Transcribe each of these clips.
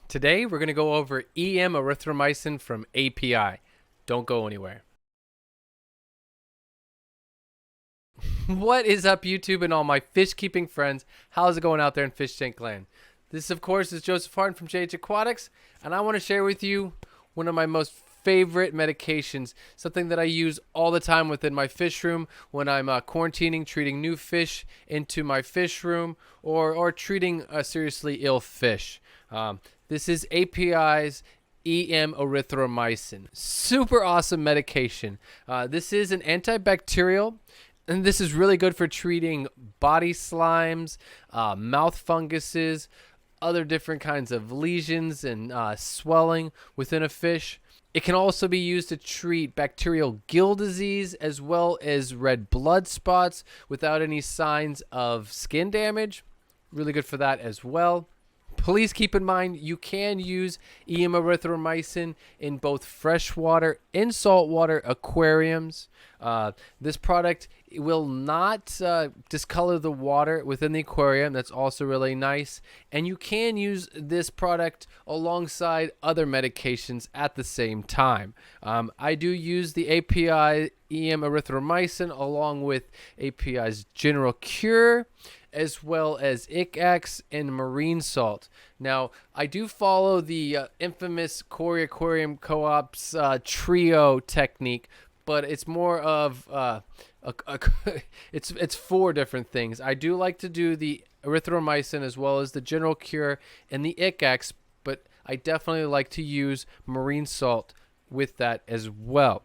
Today we're going to go over Erythromycin from API. Don't go anywhere. What is up, YouTube and all my fish keeping friends? How's it going out there in Fish Tank Land? This, of course, is Joseph Hardin from JH Aquatics, and I want to share with you one of my most favorite medications, something that I use all the time within my fish room when I'm quarantining, treating new fish into my fish room, or treating seriously ill fish. This is API's Erythromycin. Super awesome medication. This is an antibacterial, and this is really good for treating body slimes, mouth funguses, other different kinds of lesions and swelling within a fish. It can also be used to treat bacterial gill disease as well as red blood spots without any signs of skin damage. Really good for that as well. Please keep in mind you can use Erythromycin in both freshwater and saltwater aquariums. This product will not discolor the water within the aquarium. That's also really nice. And you can use this product alongside other medications at the same time. I do use the API Erythromycin along with API's General Cure, as well as ICX and marine salt. Now, I do follow the infamous Corey Aquarium Co-op's trio technique, but it's more of it's four different things. I do like to do the Erythromycin as well as the General Cure and the ICX, but I definitely like to use marine salt with that as well.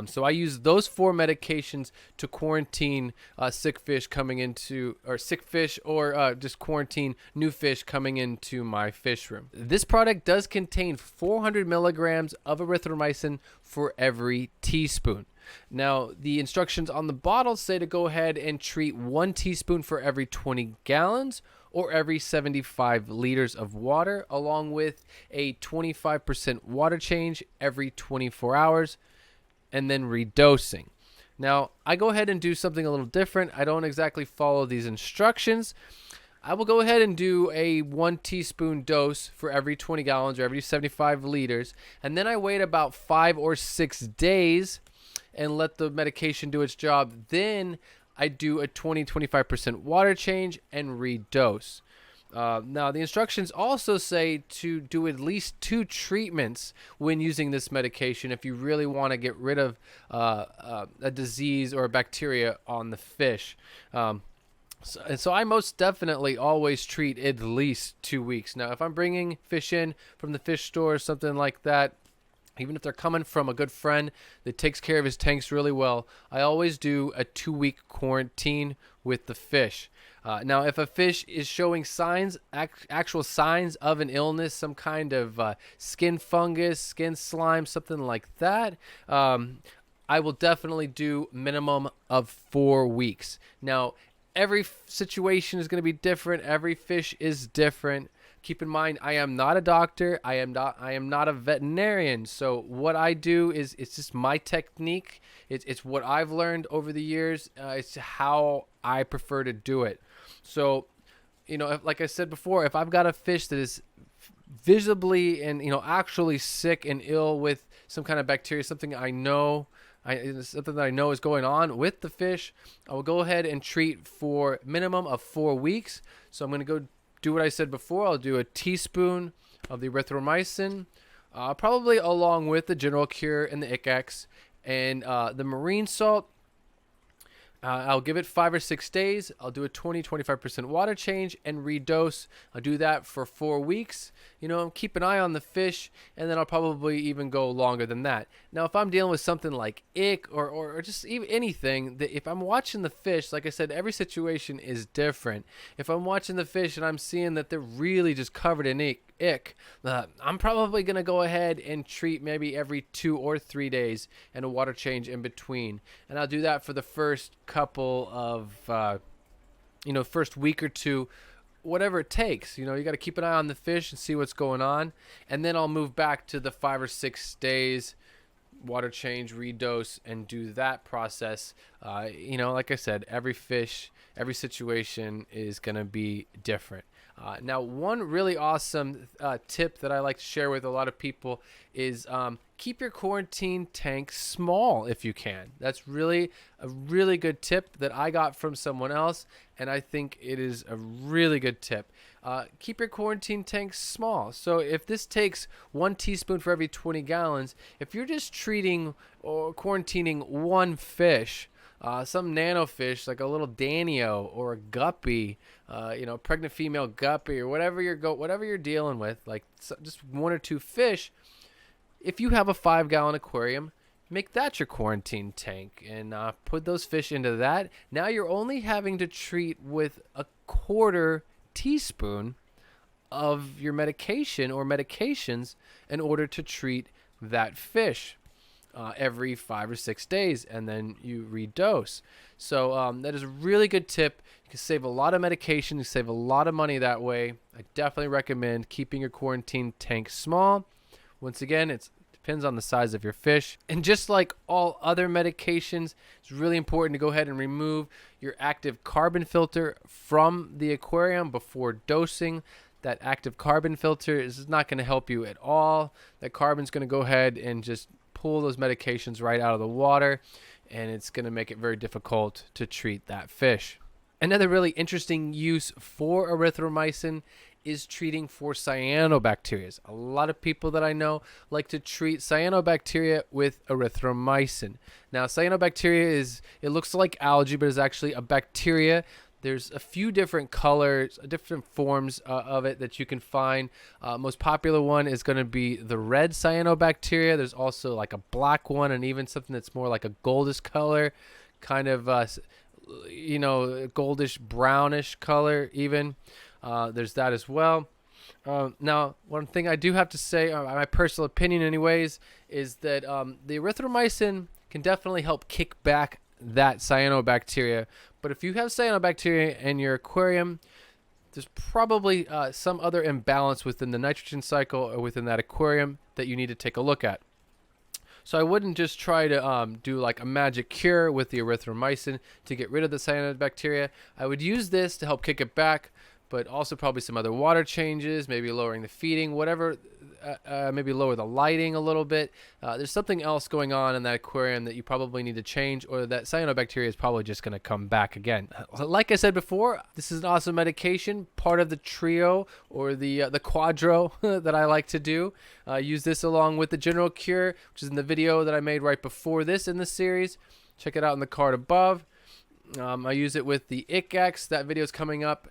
So I use those four medications to quarantine sick fish coming into, or sick fish, or just quarantine new fish coming into my fish room. This product does contain 400 milligrams of erythromycin for every teaspoon. Now, the instructions on the bottle say to go ahead and treat 1 teaspoon for every 20 gallons or every 75 liters of water, along with a 25% water change every 24 hours. And then redosing. Now, I go ahead and do something a little different. I don't exactly follow these instructions. I will go ahead and do a 1 teaspoon dose for every 20 gallons or every 75 liters. And then I wait about 5 or 6 days and let the medication do its job. Then I do a 20-25% water change and redose. Now, the instructions also say to do at least 2 treatments when using this medication if you really want to get rid of a disease or a bacteria on the fish. So I most definitely always treat at least 2 weeks. Now, if I'm bringing fish in from the fish store or something like that, even if they're coming from a good friend that takes care of his tanks really well, I always do a 2-week quarantine with the fish. Now, if a fish is showing signs, actual signs of an illness, some kind of skin fungus, skin slime, something like that, I will definitely do minimum of 4 weeks. Now, every situation is going to be different. Every fish is different. Keep in mind, I am not a doctor. I am not a veterinarian. So what I do is it's just my technique. It's what I've learned over the years. It's how I prefer to do it. So, like I said before, if I've got a fish that is visibly and actually sick and ill with some kind of bacteria, something that I know is going on with the fish, I will go ahead and treat for minimum of 4 weeks. So I'm going to go do what I said before. I'll do a teaspoon of the erythromycin, probably along with the General Cure and the ICX and the marine salt. I'll give it 5 or 6 days. I'll do a 20-25% water change and redose. I'll do that for 4 weeks. Keep an eye on the fish, and then I'll probably even go longer than that. Now, if I'm dealing with something like ick or just even anything, that if I'm watching the fish, like I said, every situation is different. If I'm watching the fish and I'm seeing that they're really just covered in ick, I'm probably going to go ahead and treat maybe every 2 or 3 days and a water change in between. And I'll do that for the first couple of, first week or two, whatever it takes. You got to keep an eye on the fish and see what's going on. And then I'll move back to the 5 or 6 days, water change, redose, and do that process. Like I said, every fish, every situation is going to be different. Now, one really awesome tip that I like to share with a lot of people is keep your quarantine tank small if you can. That's really a really good tip that I got from someone else, and I think it is a really good tip. Keep your quarantine tank small. So if this takes 1 teaspoon for every 20 gallons, if you're just treating or quarantining one fish, some nanofish like a little danio or a guppy, pregnant female guppy or whatever you're dealing with, like just 1 or 2 fish. If you have a 5-gallon aquarium, make that your quarantine tank and put those fish into that. Now you're only having to treat with a 1/4 teaspoon of your medication or medications in order to treat that fish every 5 or 6 days, and then you redose. So that is a really good tip. You can save a lot of medication, you save a lot of money that way. I definitely recommend keeping your quarantine tank small. Once again, it depends on the size of your fish. And just like all other medications, it's really important to go ahead and remove your active carbon filter from the aquarium before dosing. That active carbon filter is not going to help you at all. That carbon's going to go ahead and just pull those medications right out of the water, and it's going to make it very difficult to treat that fish. Another really interesting use for erythromycin is treating for cyanobacteria. A lot of people that I know like to treat cyanobacteria with erythromycin. Now, cyanobacteria it looks like algae, but is actually a bacteria. There's a few different colors, different forms of it that you can find. Most popular one is going to be the red cyanobacteria. There's also like a black one, and even something that's more like a goldish color, kind of goldish brownish color even. There's that as well. Now, one thing I do have to say, my personal opinion anyways, is that the erythromycin can definitely help kick back that cyanobacteria. But if you have cyanobacteria in your aquarium, there's probably some other imbalance within the nitrogen cycle or within that aquarium that you need to take a look at. So I wouldn't just try to do like a magic cure with the erythromycin to get rid of the cyanobacteria. I would use this to help kick it back, but also probably some other water changes, maybe lowering the feeding, whatever, maybe lower the lighting a little bit. There's something else going on in that aquarium that you probably need to change, or that cyanobacteria is probably just going to come back again. Like I said before, this is an awesome medication, part of the trio or the quadro that I like to do. Use this along with the general cure, which is in the video that I made right before this in the series. Check it out in the card above. I use it with the ICX. That video is coming up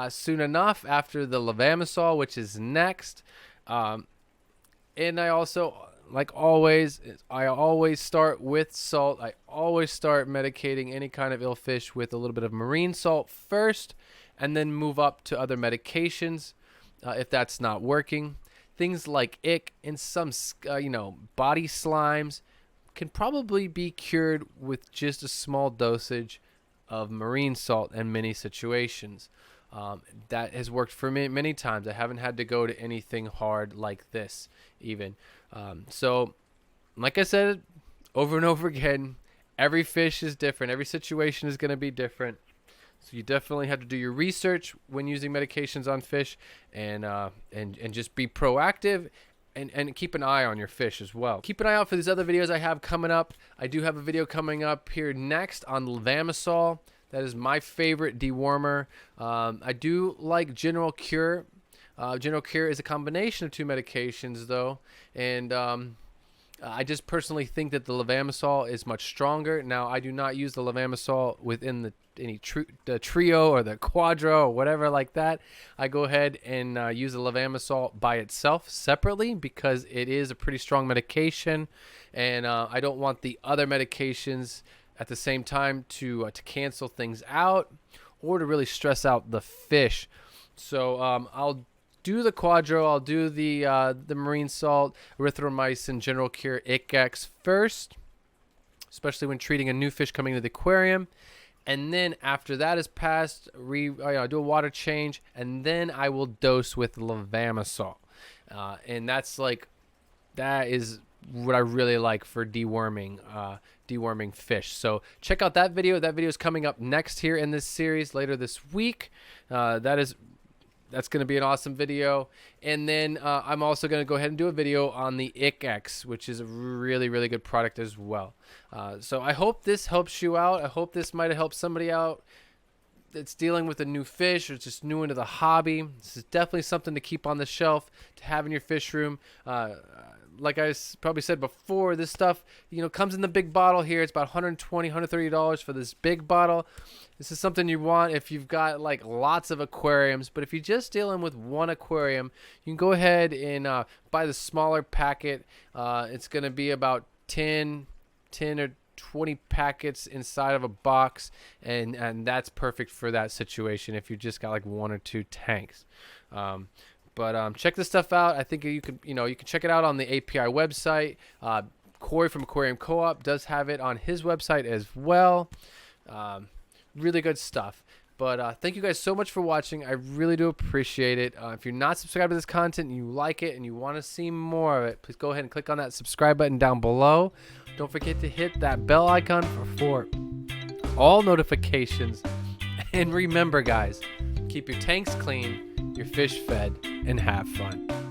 soon enough after the lovamisol, which is next. And I also, like always, I always start with salt. I always start medicating any kind of ill fish with a little bit of marine salt first, and then move up to other medications if that's not working. Things like ick and some body slimes can probably be cured with just a small dosage of marine salt in many situations. That has worked for me many times. I haven't had to go to anything hard like this even. So like I said over and over again, every fish is different. Every situation is going to be different. So you definitely have to do your research when using medications on fish, and just be proactive and keep an eye on your fish as well. Keep an eye out for these other videos I have coming up. I do have a video coming up here next on lovamisol. That is my favorite dewormer. I do like General Cure. General Cure is a combination of 2 medications, though, and I just personally think that the lovamisol is much stronger. Now, I do not use the lovamisol within the trio or the quadro or whatever like that. I go ahead and use the lovamisol by itself separately because it is a pretty strong medication, and I don't want the other medications at the same time to cancel things out or to really stress out the fish. So I'll do the quadro, I'll do the marine salt, erythromycin, general cure, ICX first, especially when treating a new fish coming to the aquarium. And then after that is passed, do a water change, and then I will dose with lovamisol. And that is what I really like for deworming fish. So check out that video. That video is coming up next here in this series later this week. That is that's going to be an awesome video. And then I'm also going to go ahead and do a video on the ICX, which is a really, really good product as well. So I hope this helps you out. I hope this might have helped somebody out that's dealing with a new fish or just new into the hobby. This is definitely something to keep on the shelf, to have in your fish room. Like I probably said before, this stuff, you know, comes in the big bottle here. It's about $120, $130 for this big bottle. This is something you want if you've got like lots of aquariums. But if you're just dealing with one aquarium, you can go ahead and buy the smaller packet. It's going to be about 10 or 20 packets inside of a box, and that's perfect for that situation if you just got like 1 or 2 tanks. But check this stuff out. I think you can check it out on the API website. Corey from Aquarium Co-op does have it on his website as well. Really good stuff. But thank you guys so much for watching. I really do appreciate it. If you're not subscribed to this content and you like it and you want to see more of it, please go ahead and click on that subscribe button down below. Don't forget to hit that bell icon for all notifications. And remember, guys, keep your tanks clean, your fish fed, and have fun.